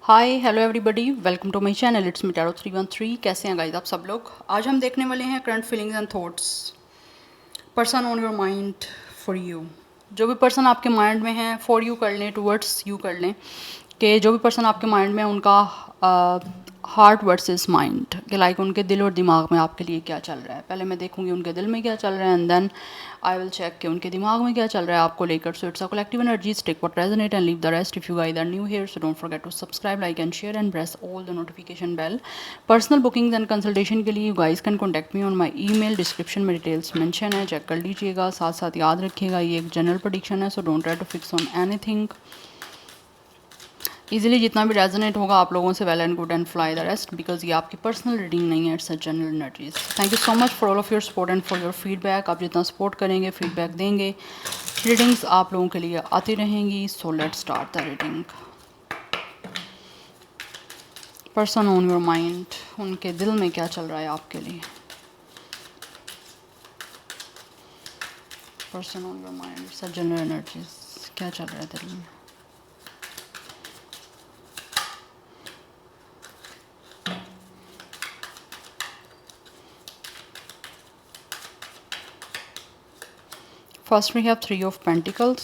Hi hello everybody, welcome to my channel. It's me tarot 313। कैसे हैं guys आप सब लोग? आज हम देखने वाले हैं current feelings and thoughts, person on your mind for you. जो भी पर्सन आपके माइंड में है, फॉर यू कर लें, टूवर्ड्स यू कर लें, कि जो भी पर्सन आपके माइंड में है उनका हार्ट वर्सेस माइंड, कि लाइक उनके दिल और दिमाग में आपके लिए क्या चल रहा है। पहले मैं देखूंगी उनके दिल में क्या चल रहा है and then I will check कि उनके दिमाग में क्या चल रहा है आपको लेकर। So it's a collective energies, take what resonate and leave the rest. If you guys are new here, so don't forget to subscribe, like and share and press all the notification bell. Personal bookings and consultation के लिए you guys can contact me on my email, description में details mention है, check कर लीजिएगा। साथ साथ याद रखिएगा ये एक जनरल प्रेडिक्शन है, so don't try to fix on anything. Easily जितना भी रेजोनेट होगा आप लोगों से, well and good and fly the rest, because ये आपकी पर्सनल रीडिंग नहीं है, it's a general energies. Thank you so much for all of your support and for your feedback. आप जितना सपोर्ट करेंगे, फीडबैक देंगे, रीडिंग्स आप लोगों के लिए आती रहेंगी। So let's start the reading. Person on your mind, उनके दिल में क्या चल रहा है आपके लिए। Person on your mind, it's a general energies, क्या चल रहा है दिल में। First we have 3 of pentacles.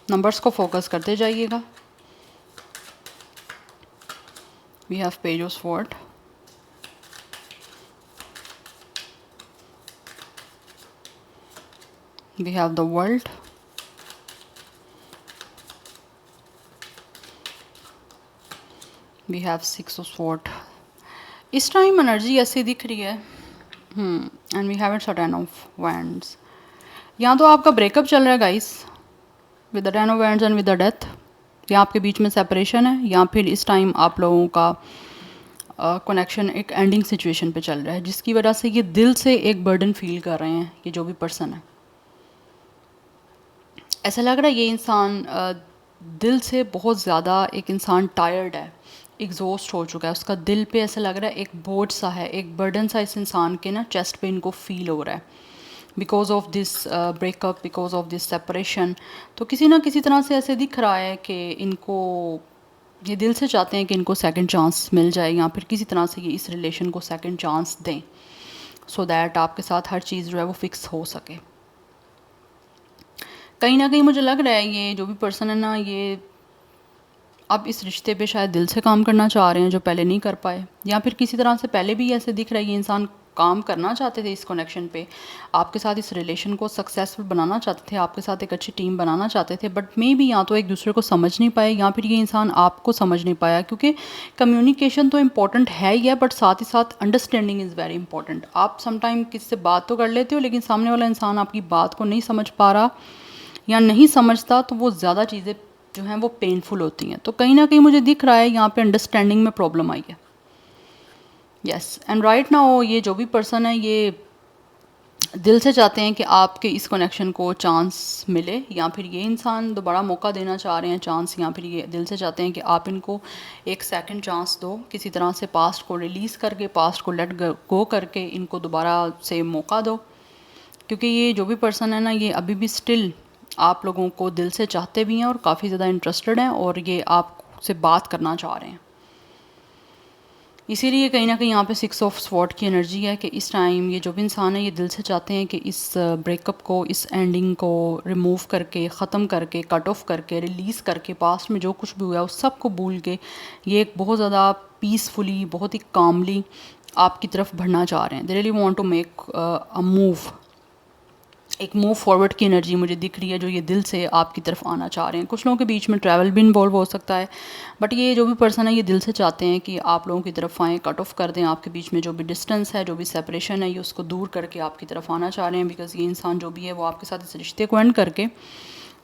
Numbers को फोकस करते जाइएगा। We have page of sword, we have the world, we have 6 of sword। इस टाइम एनर्जी ऐसी दिख रही है and we have it ten of wands. यहाँ तो आपका ब्रेकअप चल रहा है guys, with the ten of wands and with the death. या आपके बीच में सेपरेशन है, या फिर इस टाइम आप लोगों का कनेक्शन एक एंडिंग सिचुएशन पे चल रहा है, जिसकी वजह से ये दिल से एक बर्डन फील कर रहे हैं। ये जो भी पर्सन है, ऐसा लग रहा है ये इंसान दिल से बहुत ज़्यादा, एक इंसान टायर्ड है, एग्जॉस्ट हो चुका है। उसका दिल पे ऐसा लग रहा है एक बोझ सा है, एक बर्डन सा इस इंसान के ना चेस्ट पे इनको फील हो रहा है, because of this breakup, because of this separation. तो किसी ना किसी तरह से ऐसे दिख रहा है कि इनको, ये दिल से चाहते हैं कि इनको सेकंड चांस मिल जाए, या फिर किसी तरह से ये इस रिलेशन को सेकंड चांस दें, सो दैट आपके साथ हर चीज़ जो है वो फिक्स हो सके। कहीं ना कहीं मुझे लग रहा है ये जो भी पर्सन है ना, ये अब इस रिश्ते पे शायद दिल से काम करना चाह रहे हैं, जो पहले नहीं कर पाए, या फिर किसी तरह से पहले भी ऐसे दिख रहा है ये इंसान काम करना चाहते थे इस कनेक्शन पे, आपके साथ इस रिलेशन को सक्सेसफुल बनाना चाहते थे, आपके साथ एक अच्छी टीम बनाना चाहते थे, बट मे बी या तो एक दूसरे को समझ नहीं पाए, या फिर ये इंसान आपको समझ नहीं पाया। क्योंकि कम्युनिकेशन तो इम्पॉर्टेंट है ही है, बट साथ ही साथ अंडरस्टैंडिंग इज़ वेरी इंपॉर्टेंट। आप समटाइम किसी से बात तो कर लेते हो, लेकिन सामने वाला इंसान आपकी बात को नहीं समझ पा रहा या नहीं समझता, तो वो ज़्यादा चीज़ें जो हैं वो पेनफुल होती हैं। तो कहीं ना कहीं मुझे दिख रहा है यहाँ पे अंडरस्टैंडिंग में प्रॉब्लम आई है। यस, एंड राइट नाउ ये जो भी पर्सन है ये दिल से चाहते हैं कि आपके इस कनेक्शन को चांस मिले, या फिर ये इंसान दोबारा मौका देना चाह रहे हैं, चांस, या फिर ये दिल से चाहते हैं कि आप इनको एक सेकंड चांस दो, किसी तरह से पास्ट को रिलीज़ करके, पास्ट को लेट गो करके इनको दोबारा से मौका दो। क्योंकि ये जो भी पर्सन है ना, ये अभी भी स्टिल आप लोगों को दिल से चाहते भी हैं और काफ़ी ज़्यादा इंटरेस्टेड हैं, और ये आपसे बात करना चाह रहे हैं। इसीलिए कहीं ना कहीं यहाँ पे 6 ऑफ स्वॉर्ड की एनर्जी है कि इस टाइम ये जो भी इंसान है ये दिल से चाहते हैं कि इस ब्रेकअप को, इस एंडिंग को रिमूव करके, ख़त्म करके, कट ऑफ करके, रिलीज़ करके, पास्ट में जो कुछ भी हुआ है उस सब को भूल के ये एक बहुत ज़्यादा पीसफुली, बहुत ही कामली आपकी तरफ बढ़ना चाह रहे हैं। They really want to make a move, एक मूव फॉरवर्ड की एनर्जी मुझे दिख रही है, जो ये दिल से आपकी तरफ आना चाह रहे हैं। कुछ लोगों के बीच में ट्रैवल भी इन्वॉल्व हो सकता है, बट ये जो भी पर्सन है ये दिल से चाहते हैं कि आप लोगों की तरफ आएँ, कट ऑफ कर दें आपके बीच में जो भी डिस्टेंस है, जो भी सेपरेशन है, ये उसको दूर करके आपकी तरफ आना चाह रहे हैं। बिकॉज ये इंसान जो भी है वो आपके साथ इस रिश्ते को एंड करके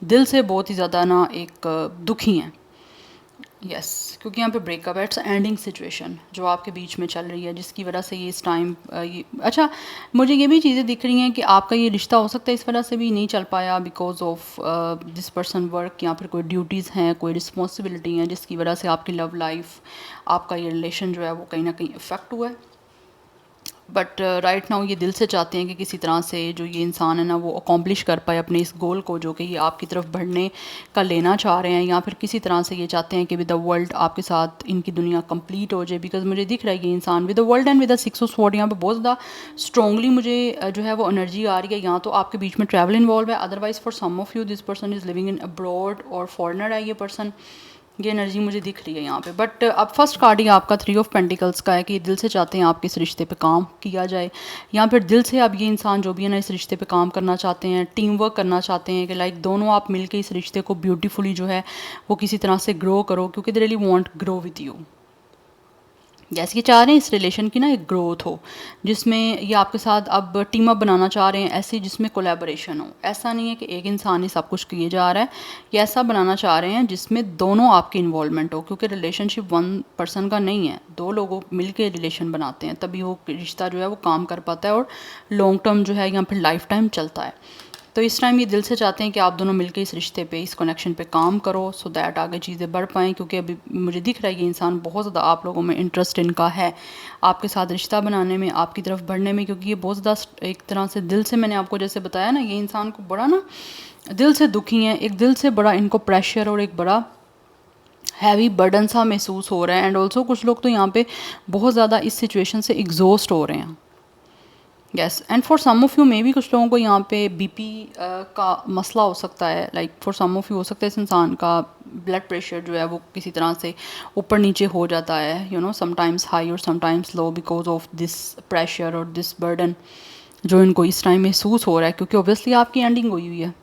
दिल से बहुत ही ज़्यादा ना एक दुखी हैं। यस, क्योंकि यहाँ पे ब्रेकअप है, इट्स एंडिंग सिचुएशन जो आपके बीच में चल रही है, जिसकी वजह से ये इस टाइम ये अच्छा, मुझे ये भी चीज़ें दिख रही हैं कि आपका ये रिश्ता हो सकता है इस वजह से भी नहीं चल पाया, because of this person work, या फिर कोई ड्यूटीज़ हैं, कोई रिस्पॉन्सिबिलिटी हैं, जिसकी वजह से आपकी लव लाइफ, आपका ये रिलेशन जो है वो कहीं ना कहीं इफ़ेक्ट हुआ है। बट राइट नाउ ये दिल से चाहते हैं कि किसी तरह से जो ये इंसान है ना वो अकॉम्प्लिश कर पाए अपने इस गोल को जो कि ये आपकी तरफ बढ़ने का लेना चाह रहे हैं, या फिर किसी तरह से ये चाहते हैं कि विद द वर्ल्ड आपके साथ इनकी दुनिया कंप्लीट हो जाए। बिकॉज मुझे दिख रहा है ये इंसान with the world and with the six of sword यहाँ पे बहुत ज़्यादा स्ट्रॉन्गली मुझे जो है वो एनर्जी आ रही है। यहाँ तो आपके बीच में ट्रैवल इन्वॉल्व है, otherwise for some of you this person is living in abroad और फॉरनर है ये पर्सन। ये एनर्जी मुझे दिख रही है यहाँ पे। बट अब फर्स्ट कार्ड ही आपका 3 ऑफ पेंटिकल्स का है कि दिल से चाहते हैं आपके इस रिश्ते पे काम किया जाए, या फिर दिल से अब ये इंसान जो भी है ना इस रिश्ते पे काम करना चाहते हैं, टीम वर्क करना चाहते हैं कि लाइक दोनों आप मिलके इस रिश्ते को ब्यूटीफुली जो है वो किसी तरह से ग्रो करो, क्योंकि दे really want grow with you. जैसे कि चाह रहे हैं इस रिलेशन की ना एक ग्रोथ हो, जिसमें ये आपके साथ अब टीम अप बनाना चाह रहे हैं, ऐसी जिसमें कोलैबोरेशन हो। ऐसा नहीं है कि एक इंसान ही सब कुछ किए जा रहा है, ये ऐसा बनाना चाह रहे हैं जिसमें दोनों आपकी इन्वॉल्वमेंट हो, क्योंकि रिलेशनशिप वन पर्सन का नहीं है, दो लोगों मिल के रिलेशन बनाते हैं, तभी वो रिश्ता जो है वो काम कर पाता है और लॉन्ग टर्म जो है या फिर लाइफ टाइम चलता है। तो इस टाइम ये दिल से चाहते हैं कि आप दोनों मिलकर इस रिश्ते पे, इस कनेक्शन पे काम करो, सो दैट आगे चीज़ें बढ़ पाएँ। क्योंकि अभी मुझे दिख रहा है ये इंसान बहुत ज़्यादा आप लोगों में इंटरेस्ट इनका है आपके साथ रिश्ता बनाने में, आपकी तरफ बढ़ने में, क्योंकि ये बहुत ज़्यादा एक तरह से दिल से, मैंने आपको जैसे बताया ना, ये इंसान को बड़ा ना दिल से दुखी हैं, एक दिल से बड़ा इनको प्रेशर और एक बड़ा हैवी बर्डन सा महसूस हो रहा है। एंड ऑल्सो कुछ लोग तो यहाँ पे बहुत ज़्यादा इस सिचुएशन से एग्जॉस्ट हो रहे हैं। Yes, and for some of you may be कुछ लोगों को यहाँ पे बीपी का मसला हो सकता है। Like for some of you हो सकता है इस इंसान का ब्लड प्रेशर जो है वो किसी तरह से ऊपर नीचे हो जाता है, यू नो, समटाइम्स हाई और sometimes low because of this pressure और दिस बर्डन जो इनको इस टाइम महसूस हो रहा है, क्योंकि ऑब्वियसली आपकी एंडिंग हुई हुई है।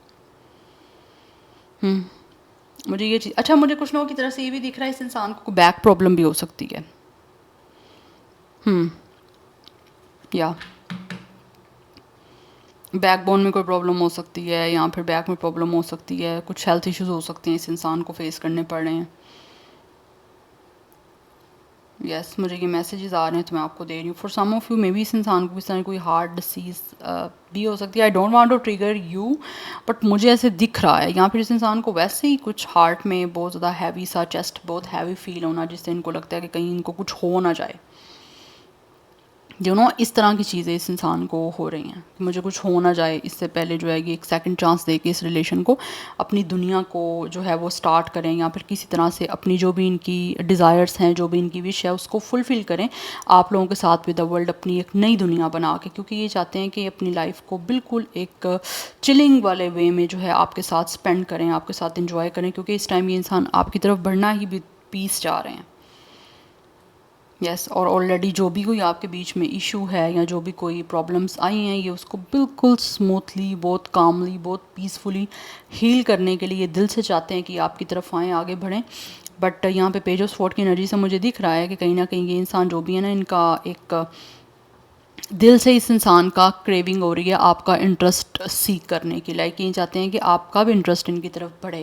मुझे ये चीज़, अच्छा, मुझे कुछ लोगों की तरफ से ये भी दिख रहा है इस इंसान को बैक प्रॉब्लम भी हो सकती है। या बैकबोन में कोई प्रॉब्लम हो सकती है, या फिर बैक में प्रॉब्लम हो सकती है, कुछ हेल्थ इश्यूज हो सकते हैं इस इंसान को फेस करने पड़ रहे हैं। यस, मुझे ये मैसेजेस आ रहे हैं तो मैं आपको दे रही हूँ। For some of you may be इस इंसान को इस तरह कोई हार्ट डिसीज़ भी हो सकती है। I don't want to trigger you, but मुझे ऐसे दिख रहा है यहाँ फिर इस इंसान को वैसे ही कुछ हार्ट में बहुत ज़्यादा हैवी सा, चेस्ट बहुत हैवी फील होना, जिससे इनको लगता है कि कहीं इनको कुछ हो ना जाए। यू नो, इस तरह की चीज़ें इस इंसान को हो रही हैं कि मुझे कुछ हो ना जाए, इससे पहले जो है ये एक सेकंड चांस दे के इस रिलेशन को, अपनी दुनिया को जो है वो स्टार्ट करें, या फिर किसी तरह से अपनी जो भी इनकी डिज़ायर्स हैं, जो भी इनकी विश है उसको फुलफ़िल करें आप लोगों के साथ विद द वर्ल्ड, अपनी एक नई दुनिया बना के। क्योंकि ये चाहते हैं कि अपनी लाइफ को बिल्कुल एक चिलिंग वाले वे में जो है आपके साथ स्पेंड करें, आपके साथ इंजॉय करें, क्योंकि इस टाइम ये इंसान आपकी तरफ बढ़ना ही विद पीस चाह रहे हैं। यस, और ऑलरेडी जो भी कोई आपके बीच में इशू है या जो भी कोई प्रॉब्लम्स आई हैं, ये उसको बिल्कुल स्मूथली, बहुत कामली, बहुत पीसफुली हील करने के लिए दिल से चाहते हैं कि आपकी तरफ आएँ, आगे बढ़ें। बट यहाँ पे पेज ऑफ स्वॉर्ड की एनर्जी से मुझे दिख रहा है कि कहीं ना कहीं ये इंसान जो भी है ना, इनका एक दिल से इस इंसान का क्रेविंग हो रही है आपका इंटरेस्ट सीख करने की। लाइक ये चाहते हैं कि आपका भी इंटरेस्ट इनकी तरफ बढ़े,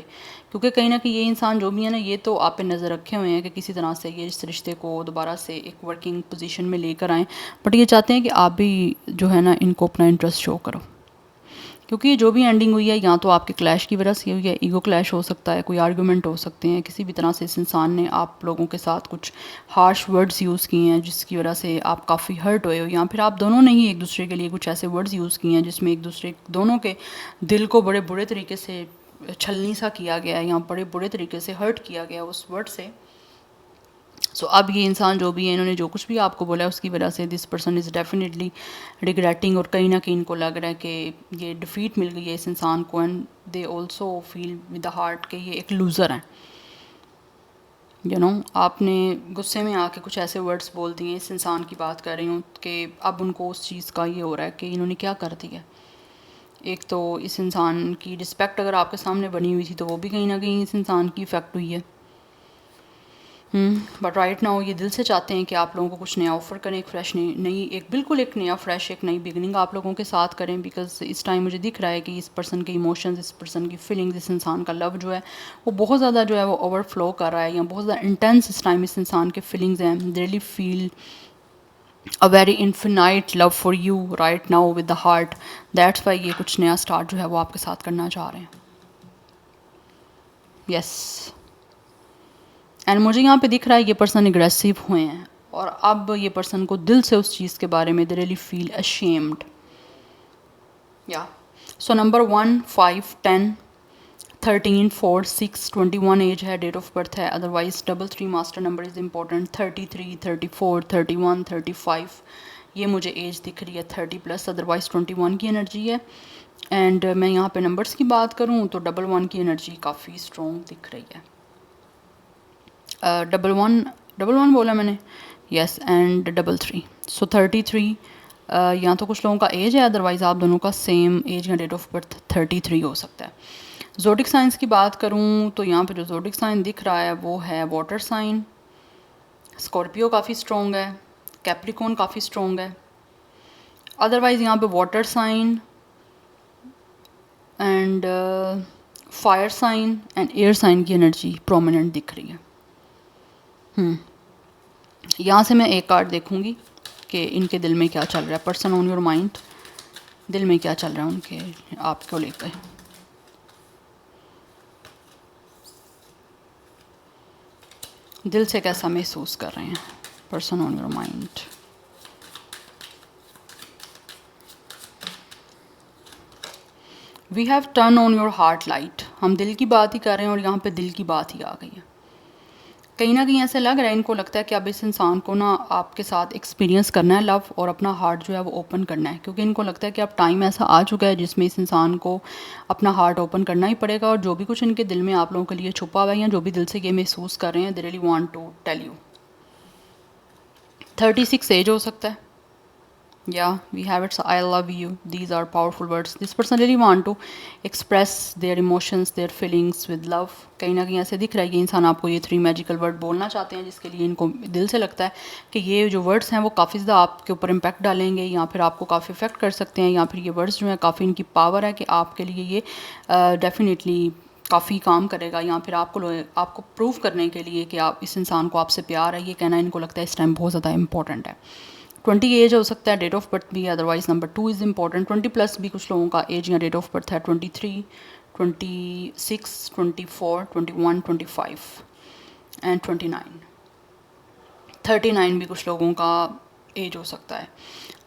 क्योंकि कहीं ना कहीं ये इंसान जो भी है ना, ये तो आप पे नज़र रखे हुए हैं कि किसी तरह से ये इस रिश्ते को दोबारा से एक वर्किंग पोजीशन में लेकर आएँ। बट ये चाहते हैं कि आप भी जो है ना इनको अपना इंटरेस्ट शो करो, क्योंकि जो भी एंडिंग हुई है या तो आपके क्लैश की वजह से हुई है, ईगो क्लैश हो सकता है, कोई आर्गुमेंट हो सकते हैं, किसी भी तरह से इस इंसान ने आप लोगों के साथ कुछ हार्श वर्ड्स यूज़ किए हैं जिसकी वजह से आप काफ़ी हर्ट हुए हो, या फिर आप दोनों ने ही एक दूसरे के लिए कुछ ऐसे वर्ड्स यूज़ किए हैं जिसमें एक दूसरे दोनों के दिल को बड़े बुरे तरीके से छलनी सा किया गया है, या बड़े बुरे तरीके से हर्ट किया गया उस वर्ड से। सो अब ये इंसान जो भी है, इन्होंने जो कुछ भी आपको बोला है उसकी वजह से this person is definitely regretting, और कहीं ना कहीं इनको लग रहा है कि ये डिफ़ीट मिल गई है इस इंसान को, and they also feel with the heart कि ये एक लूज़र हैं। यू नो, आपने गुस्से में आके कुछ ऐसे वर्ड्स बोल दिए, इस इंसान की बात कर रही हूँ, कि अब उनको उस चीज़ का ये हो रहा है कि इन्होंने क्या कर दिया। एक तो इस इंसान की रिस्पेक्ट अगर आपके सामने बनी हुई थी तो वो भी कहीं ना कहीं इस इंसान की इफ़ेक्ट हुई है। बट राइट नाउ ये दिल से चाहते हैं कि आप लोगों को कुछ नया ऑफ़र करें, एक फ्रेश नई एक बिल्कुल एक नया फ्रेश एक नई बिगनिंग आप लोगों के साथ करें। बिकॉज इस टाइम मुझे दिख रहा है कि इस पर्सन के इमोशंस, इस पर्सन की फीलिंग्स, इस इंसान का लव जो है वो बहुत ज़्यादा जो है वो ओवरफ्लो कर रहा है, या बहुत ज़्यादा इंटेंस इस टाइम इस इंसान के फीलिंग्स हैं। They really feel a very infinite love for you right now with the heart. That's why ये कुछ नया स्टार्ट जो है वो आपके साथ करना चाह रहे हैं। यस, एंड मुझे यहाँ पे दिख रहा है ये पर्सन एग्रेसिव हुए हैं, और अब ये पर्सन को दिल से उस चीज़ के बारे में दे रियली फील अशेम्ड। या सो नंबर 1, 5, 10, 13, 4, 6, 21 एज है, डेट ऑफ बर्थ है। Otherwise 33 master number is important. 33, 34, 31, 35 ये मुझे एज दिख रही है 30+, अदरवाइज 21 की एनर्जी है। एंड मैं यहाँ पे नंबर्स की बात करूँ तो 11 की एनर्जी काफ़ी स्ट्रॉन्ग दिख रही है। 11 बोला मैंने, यस, एंड 33, सो 33 यहाँ तो कुछ लोगों का एज है, अदरवाइज़ आप दोनों का सेम एज या डेट ऑफ बर्थ 33 हो सकता है। ज़ोडिक साइंस की बात करूँ तो यहाँ पे जो ज़ोडिक साइन दिख रहा है वो है वाटर साइन। स्कॉर्पियो काफ़ी स्ट्रॉन्ग है, कैप्रिकॉन काफ़ी स्ट्रॉन्ग है। अदरवाइज़ यहाँ पे water sign and fire sign and air sign की एनर्जी प्रोमिनेंट दिख रही है। यहाँ से मैं एक कार्ड देखूँगी कि इनके दिल में क्या चल रहा है, पर्सन ऑन योर माइंड, दिल में क्या चल रहा है उनके आपको लेकर। दिल से कैसा महसूस कर रहे हैं person on your mind. We have turn on your heart light. हम दिल की बात ही कर रहे हैं और यहाँ पे दिल की बात ही आ गई है। कहीं ना कहीं ऐसा लग रहा है, इनको लगता है कि अब इस इंसान को ना आपके साथ एक्सपीरियंस करना है लव, और अपना हार्ट जो है वो ओपन करना है, क्योंकि इनको लगता है कि अब टाइम ऐसा आ चुका है जिसमें इस इंसान को अपना हार्ट ओपन करना ही पड़ेगा। और जो भी कुछ इनके दिल में आप लोगों के लिए छुपा हुआ है या जो भी दिल से ये महसूस कर रहे हैं, they really want to tell you. 36 age हो सकता है। Yeah, we have it. So I love you. These are powerful words. This person really want to express their emotions, their feelings with love. कहीं ना कहीं ऐसे दिख रहा है कि इंसान आपको ये 3 मैजिकल वर्ड बोलना चाहते हैं, जिसके लिए इनको दिल से लगता है कि ये जो वर्ड्स हैं वो काफ़ी ज़्यादा आपके ऊपर इम्पैक्ट डालेंगे, या फिर आपको काफ़ी इफेक्ट कर सकते हैं, या फिर ये वर्ड्स जो हैं काफ़ी इनकी पावर है कि आपके लिए ये डेफिनेटली काफ़ी काम करेगा, या फिर आपको प्रूव करने के लिए कि आप इस इंसान को आपसे प्यार है, ये कहना इनको लगता है इस टाइम बहुत ज़्यादा इंपॉर्टेंट है। 20 एज हो सकता है, डेट ऑफ बर्थ भी, अदरवाइज नंबर 2 इज़ इम्पॉर्टेंट। 20+ भी कुछ लोगों का एज या डेट ऑफ बर्थ है। 23, 26, 24, 21, 25 एंड 29। 39 भी कुछ लोगों का एज हो सकता है।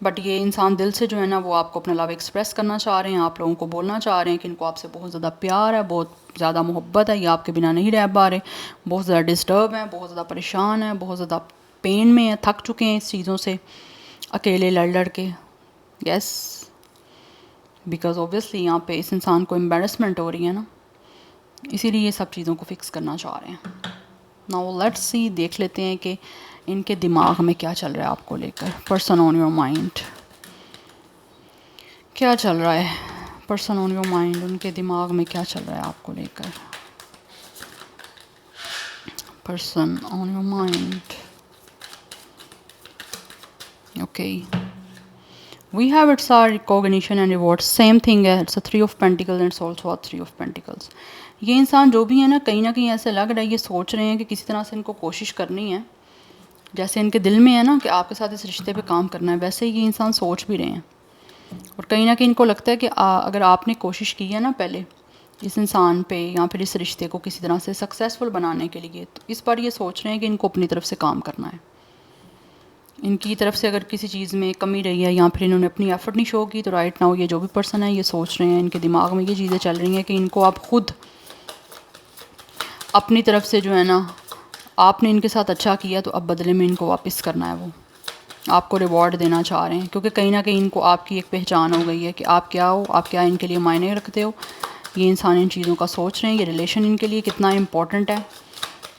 बट ये इंसान दिल से जो है ना वो आपको अपना लव एक्सप्रेस करना चाह रहे हैं, आप लोगों को बोलना चाह रहे हैं कि इनको आपसे बहुत ज़्यादा प्यार है, बहुत ज़्यादा मोहब्बत है, ये आपके बिना नहीं रह पा रहे, बहुत ज़्यादा डिस्टर्ब हैं, बहुत ज़्यादा परेशान हैं, बहुत ज़्यादा पेन में है, थक चुके हैं इस चीज़ों से अकेले लड़ के। यस, बिकॉज ऑब्वियसली यहाँ पे इस इंसान को एम्बेरसमेंट हो रही है ना, इसीलिए ये सब चीज़ों को फिक्स करना चाह रहे हैं। नाउ लेट्स सी, देख लेते हैं कि इनके दिमाग में क्या चल रहा है आपको लेकर। पर्सन ऑन योर माइंड क्या चल रहा है, पर्सन ऑन योर माइंड, उनके दिमाग में क्या चल रहा है आपको लेकर। Person on your mind, okay, we have it's our recognition and reward, same thing है, it's a 3 of Pentacles and it's also a 3 of Pentacles। ये इंसान जो भी है ना कहीं ऐसे लग रहा है, ये सोच रहे हैं कि किसी तरह से इनको कोशिश करनी है, जैसे इनके दिल में है ना कि आपके साथ इस रिश्ते पे काम करना है, वैसे ही ये इंसान सोच भी रहे हैं। और कहीं ना कहीं इनको लगता है कि अगर आपने कोशिश की है ना पहले इस इंसान पे या फिर इस रिश्ते को किसी तरह से सक्सेसफुल बनाने के लिए, तो इस बार ये सोच रहे हैं कि इनको अपनी तरफ से काम करना है। इनकी तरफ से अगर किसी चीज़ में कमी रही है या फिर इन्होंने अपनी एफर्ट नहीं शो की, तो राइट नाउ ये जो भी पर्सन है ये सोच रहे हैं, इनके दिमाग में ये चीज़ें चल रही हैं कि इनको आप खुद अपनी तरफ से जो है ना, आपने इनके साथ अच्छा किया तो अब बदले में इनको वापस करना है, वो आपको रिवॉर्ड देना चाह रहे हैं, क्योंकि कहीं ना कहीं इनको आपकी एक पहचान हो गई है कि आप क्या हो, आप क्या इनके लिए मायने रखते हो। ये इंसान इन चीज़ों का सोच रहे हैं, ये रिलेशन इनके लिए कितना इम्पोर्टेंट है,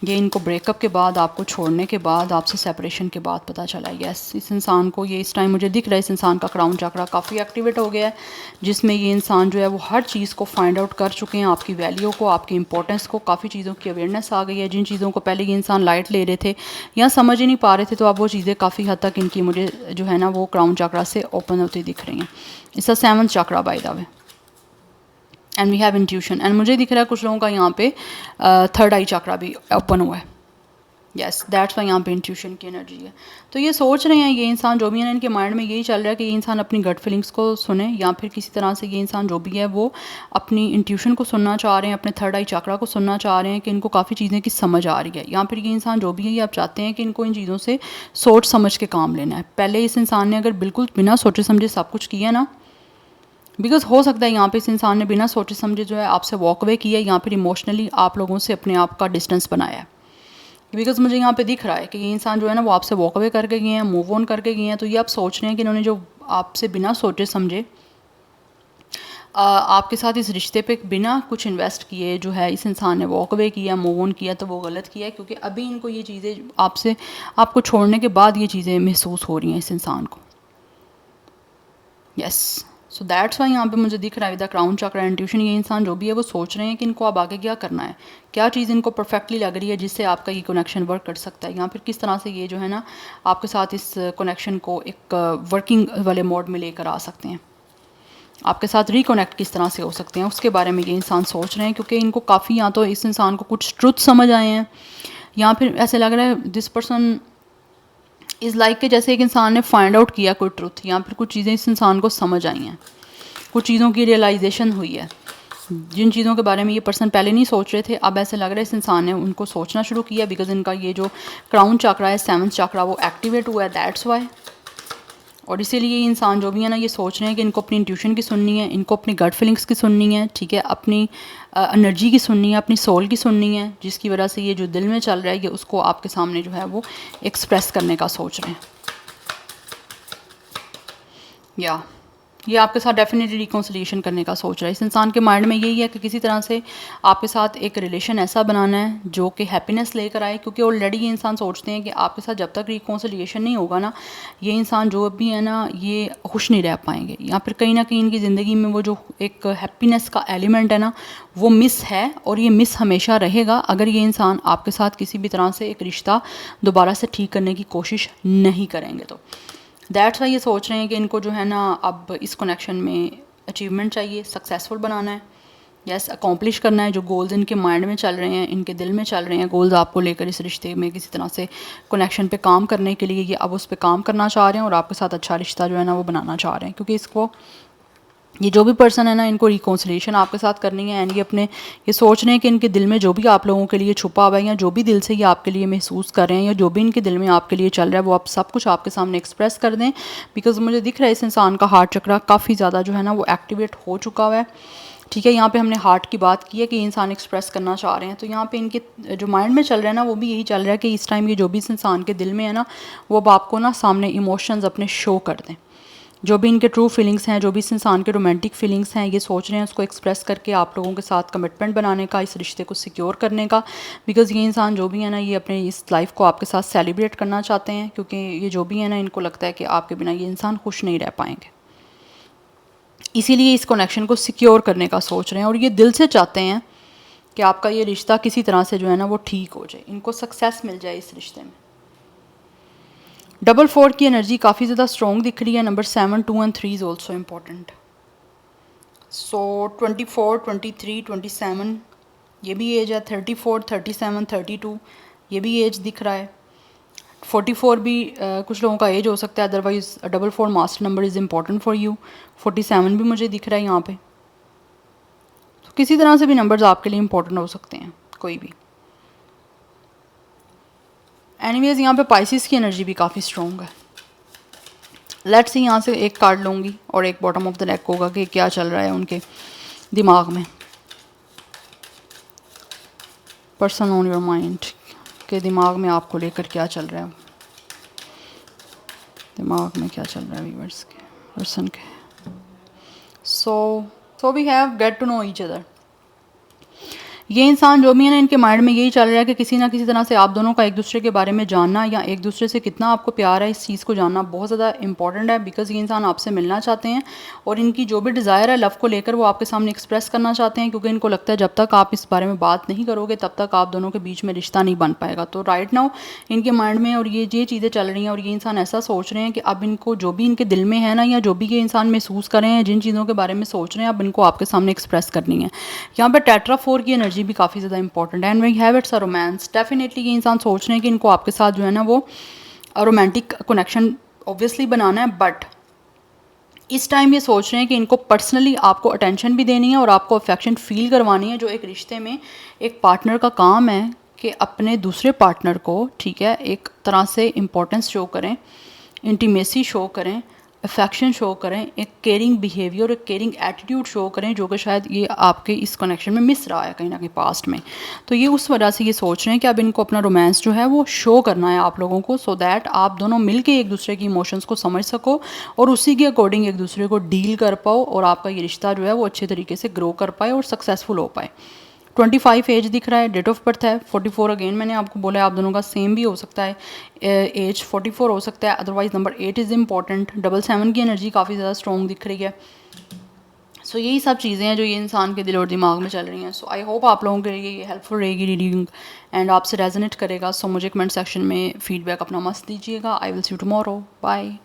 ये इनको ब्रेकअप के बाद, आपको छोड़ने के बाद, आपसे सेपरेशन के बाद पता चला। यस, इस इंसान को ये इस टाइम मुझे दिख रहा है, इस इंसान का क्राउन चक्रा काफ़ी एक्टिवेट हो गया है, जिसमें ये इंसान जो है वो हर चीज़ को फाइंड आउट कर चुके हैं, आपकी वैल्यू को, आपकी इंपॉर्टेंस को, काफ़ी चीज़ों की अवेयरनेस आ गई है। जिन चीज़ों को पहले ये इंसान लाइट ले रहे थे या समझ ही नहीं पा रहे थे, तो अब वो चीज़ें काफ़ी हद तक इनकी मुझे जो है ना वो क्राउन चक्रा से ओपन होती दिख रही हैं। इसका 7th chakra by the way, and we have intuition, and मुझे दिख रहा है कुछ लोगों का यहाँ पे 3rd आई चक्रा भी ओपन हुआ है। यस दैट्स वाई यहाँ पे इंट्यूशन की एनर्जी है। तो ये सोच रहे हैं ये इंसान जो भी है ना, इनके माइंड में यही चल रहा है कि ये इंसान अपनी गट फीलिंग्स को सुने, या फिर किसी तरह से ये इंसान जो भी है वो अपनी इंट्यूशन को सुनना चाह रहे हैं, अपने थर्ड आई चक्रा को सुनना चाह रहे हैं कि इनको काफ़ी चीज़ें की समझ आ रही है। या फिर ये इंसान जो भी है ये आप चाहते हैं कि इनको इन चीज़ों से सोच समझ के काम लेना है। पहले इस इंसान ने अगर बिल्कुल बिना सोचे समझे सब कुछ किया ना, बिकॉज हो सकता है यहाँ पे इस इंसान ने बिना सोचे समझे जो है आपसे वॉक अवे किया, या फिर इमोशनली आप लोगों से अपने आप का डिस्टेंस बनाया है। बिकॉज मुझे यहाँ पे दिख रहा है कि ये इंसान जो है ना वो आपसे वॉक अवे करके गए हैं, मूव ऑन करके गए हैं। तो ये आप सोच रहे हैं कि इन्होंने जो आपसे बिना सोचे समझे आपके साथ इस रिश्ते पे बिना कुछ इन्वेस्ट किए जो है इस इंसान ने वॉक अवे किया, मूव ऑन किया, तो वो गलत किया है। क्योंकि अभी इनको ये चीज़ें आपको छोड़ने के बाद ये चीज़ें महसूस हो रही हैं इस इंसान को। यस सो दैट्स वाई यहाँ पे मुझे दिख रहा है with the crown chakra intuition, ये इंसान जो भी है वो सोच रहे हैं कि इनको अब आगे क्या करना है, क्या चीज़ इनको परफेक्टली लग रही है जिससे आपका ये कनेक्शन वर्क कर सकता है, या फिर किस तरह से ये जो है ना आपके साथ इस कनेक्शन को एक वर्किंग वाले मोड में लेकर आ सकते हैं, आपके साथ रिकनेक्ट किस तरह से हो सकते हैं, उसके बारे में ये इंसान सोच रहे हैं। क्योंकि इनको काफ़ी या तो इस इंसान को कुछ ट्रुथ समझ आए हैं, या फिर ऐसे लग रहा है दिस पर्सन इज़ लाइक के जैसे एक इंसान ने फाइंड आउट किया कोई ट्रुथ, या फिर कुछ चीज़ें इस इंसान को समझ आई हैं, कुछ चीज़ों की रियलाइजेशन हुई है जिन चीज़ों के बारे में ये पर्सन पहले नहीं सोच रहे थे। अब ऐसे लग रहा है इस इंसान ने उनको सोचना शुरू किया, बिकॉज इनका ये जो क्राउन चक्रा है, सेवंथ चक्रा, वो एक्टिवेट हुआ है, दैट्स वाई। और इसीलिए ये इंसान जो भी है ना ये सोच रहे हैं कि इनको अपनी इंट्यूशन की सुननी है, इनको अपनी गट फीलिंग्स की सुननी है, ठीक है, अपनी एनर्जी की सुननी है, अपनी सोल की सुननी है, जिसकी वजह से ये जो दिल में चल रहा है ये उसको आपके सामने जो है वो एक्सप्रेस करने का सोच रहे हैं। या ये आपके साथ डेफिनेटली रिकॉन्सिलिएशन करने का सोच रहा है। इस इंसान के माइंड में यही है कि किसी तरह से आपके साथ एक रिलेशन ऐसा बनाना है जो कि हैप्पीनेस लेकर आए। क्योंकि ऑलरेडी ये इंसान सोचते हैं कि आपके साथ जब तक रिकॉन्सिलिएशन नहीं होगा ना, ये इंसान जो भी है ना ये खुश नहीं रह पाएंगे, या फिर कहीं ना कहीं इनकी ज़िंदगी में वो जो एक हैप्पीनेस का एलिमेंट है ना वो मिस है, और ये मिस हमेशा रहेगा अगर ये इंसान आपके साथ किसी भी तरह से एक रिश्ता दोबारा से ठीक करने की कोशिश नहीं करेंगे। तो दैट्स वाई ये सोच रहे हैं कि इनको जो है ना अब इस कनेक्शन में अचीवमेंट चाहिए, सक्सेसफुल बनाना है, यस अकॉम्प्लिश करना है। जो गोल्स इनके माइंड में चल रहे हैं, इनके दिल में चल रहे हैं गोल्स आपको लेकर इस रिश्ते में किसी तरह से कनेक्शन पे काम करने के लिए, ये अब उस पर काम करना चाह रहे हैं और आपके साथ अच्छा रिश्ता जो है ना वो बनाना चाह रहे हैं। क्योंकि इसको ये जो भी पर्सन है ना इनको रिकॉन्सिलिएशन आपके साथ करनी है, एंड ये अपने ये सोच रहे हैं कि इनके दिल में जो भी आप लोगों के लिए छुपा हुआ है, या जो भी दिल से ये आपके लिए महसूस कर रहे हैं, या जो भी इनके दिल में आपके लिए चल रहा है वो आप सब कुछ आपके सामने एक्सप्रेस कर दें। बिकॉज मुझे दिख रहा है इस इंसान का हार्ट चक्रा काफ़ी ज़्यादा जो है ना वो एक्टिवेट हो चुका हुआ है, ठीक है। यहाँ पे हमने हार्ट की बात की है कि इंसान एक्सप्रेस करना चाह रहे हैं, तो यहाँ पे इनके जो माइंड में चल रहा है ना वो भी यही चल रहा है कि इस टाइम ये जो भी इस इंसान के दिल में है ना वो अब आपको ना सामने इमोशंस अपने शो कर दें। जो भी इनके ट्रू फीलिंग्स हैं, जो भी इस इंसान के रोमांटिक फीलिंग्स हैं, ये सोच रहे हैं उसको एक्सप्रेस करके आप लोगों के साथ कमिटमेंट बनाने का, इस रिश्ते को सिक्योर करने का। बिकॉज़ ये इंसान जो भी है ना ये अपने इस लाइफ को आपके साथ सेलिब्रेट करना चाहते हैं, क्योंकि ये जो भी है ना इनको लगता है कि आपके बिना ये इंसान खुश नहीं रह पाएंगे। इसीलिए इस कनेक्शन को सिक्योर करने का सोच रहे हैं, और ये दिल से चाहते हैं कि आपका ये रिश्ता किसी तरह से जो है ना वो ठीक हो जाए, इनको सक्सेस मिल जाए इस रिश्ते में। डबल 4 की एनर्जी काफ़ी ज़्यादा स्ट्रॉन्ग दिख रही है। Number 7, 2 and 3 is also important. सो 24, 23, 27 ये भी एज है, 34, 37, 32 ये भी एज दिख रहा है। 44 भी कुछ लोगों का एज हो सकता है, otherwise double 4 master number is important for you. 47 भी मुझे दिख रहा है यहाँ पे। तो किसी तरह से भी नंबर्स आपके लिए इम्पोर्टेंट हो सकते हैं, कोई भी। एनीवेज यहाँ पे पाइसिस की एनर्जी भी काफ़ी स्ट्रॉन्ग है। लेट्स सी, यहाँ से एक कार्ड लूँगी और एक बॉटम ऑफ द डेक होगा कि क्या चल रहा है उनके दिमाग में, पर्सन ऑन योर माइंड के दिमाग में आपको लेकर क्या चल रहा है, दिमाग में क्या चल रहा है व्यूअर्स के पर्सन के। So we have get to know each other. ये इंसान जो भी है ना इनके माइंड में यही चल रहा है कि किसी ना किसी तरह से आप दोनों का एक दूसरे के बारे में जानना, या एक दूसरे से कितना आपको प्यार है इस चीज़ को जानना बहुत ज़्यादा इंपॉर्टेंट है। बिकॉज ये इंसान आपसे मिलना चाहते हैं, और इनकी जो भी डिज़ायर है लव को लेकर वो आपके सामने एक्सप्रेस करना चाहते हैं। क्योंकि इनको लगता है जब तक आप इस बारे में बात नहीं करोगे तब तक आप दोनों के बीच में रिश्ता नहीं बन पाएगा। तो राइट नाउ इनके माइंड में और ये चीज़ें चल रही हैं, और ये इंसान ऐसा सोच रहे हैं कि अब इनको जो भी इनके दिल में है ना, या जो भी ये इंसान महसूस कर रहे हैं, जिन चीज़ों के बारे में सोच रहे हैं, अब इनको आपके सामने एक्सप्रेस करनी है। यहाँ पर टेट्रा 4 की एनर्जी एनर्जी भी काफ़ी ज़्यादा इंपॉर्टेंट है। And we have it's a romance, definitely ये इंसान सोच रहे हैं कि इनको आपके साथ जो है ना वो रोमांटिक कनेक्शन ऑब्वियसली बनाना है, बट इस टाइम ये सोच रहे हैं कि इनको पर्सनली आपको अटेंशन भी देनी है और आपको अफेक्शन फील करवानी है, जो एक रिश्ते में एक पार्टनर का काम है कि अपने दूसरे पार्टनर को, ठीक है, एक तरह से इम्पोर्टेंस शो करें, इंटीमेसी शो करें, अफेक्शन शो करें, एक केयरिंग बिहेवियर, एक केयरिंग एटीट्यूड शो करें, जो कि शायद ये आपके इस कनेक्शन में मिस रहा है कहीं ना कहीं पास्ट में। तो ये उस वजह से ये सोच रहे हैं कि अब इनको अपना रोमांस जो है वो शो करना है आप लोगों को, सो दैट आप दोनों मिलके एक दूसरे की इमोशंस को समझ सको और उसी के अकॉर्डिंग एक दूसरे को डील कर पाओ और आपका ये रिश्ता जो है वो अच्छे तरीके से ग्रो कर पाए और सक्सेसफुल हो पाए। 25 एज दिख रहा है, डेट ऑफ बर्थ है 44, अगेन मैंने आपको बोला है आप दोनों का सेम भी हो सकता है, एज 44 हो सकता है, अदरवाइज नंबर 8 इज़ इम्पॉर्टेंट, 77 की एनर्जी काफ़ी ज़्यादा स्ट्रॉन्ग दिख रही है। सो यही सब चीज़ें हैं जो ये इंसान के दिल और दिमाग में चल रही हैं। सो आई होप आप लोगों के लिए ये हेल्पफुल रहेगी रीडिंग एंड आपसे रेजोनेट करेगा। सो मुझे कमेंट सेक्शन में फीडबैक अपना मस्त दीजिएगा। I will see you tomorrow, bye.